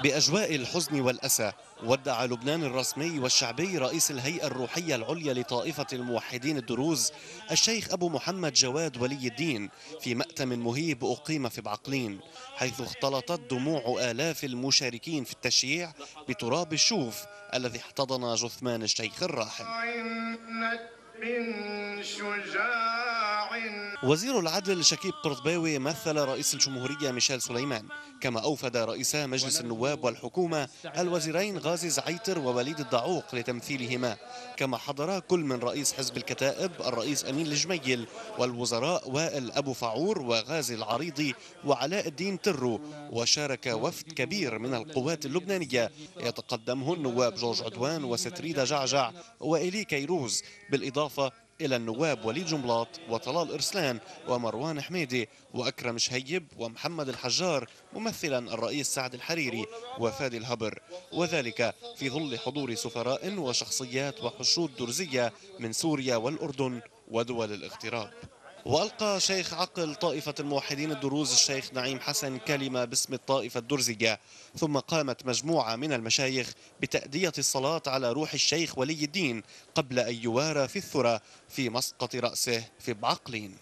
بأجواء الحزن والأسى ودع لبنان الرسمي والشعبي رئيس الهيئة الروحية العليا لطائفة الموحدين الدروز الشيخ أبو محمد جواد ولي الدين في مأتم مهيب أقيم في بعقلين، حيث اختلطت دموع آلاف المشاركين في التشييع بتراب الشوف الذي احتضن جثمان الشيخ الراحل. من شجاع. وزير العدل شكيب قرطباوي مثل رئيس الجمهورية ميشيل سليمان، كما أوفد رئيسا مجلس النواب والحكومة الوزيرين غازي زعيتر ووليد الدعوق لتمثيلهما، كما حضر كل من رئيس حزب الكتائب الرئيس أمين الجميل والوزراء وائل أبو فعور وغازي العريضي وعلاء الدين ترو، وشارك وفد كبير من القوات اللبنانية يتقدمه النواب جورج عدوان وستريدا جعجع وإيلي كيروز، بالإضافة إلى النواب وليد جنبلاط وطلال إرسلان ومروان حميدي وأكرم شهيب ومحمد الحجار ممثلا الرئيس سعد الحريري وفادي الهبر، وذلك في ظل حضور سفراء وشخصيات وحشود درزية من سوريا والأردن ودول الاغتراب. وألقى شيخ عقل طائفة الموحدين الدروز الشيخ نعيم حسن كلمة باسم الطائفة الدرزية، ثم قامت مجموعة من المشايخ بتأدية الصلاة على روح الشيخ ولي الدين قبل أن يوارى في الثرى في مسقط رأسه في بعقلين.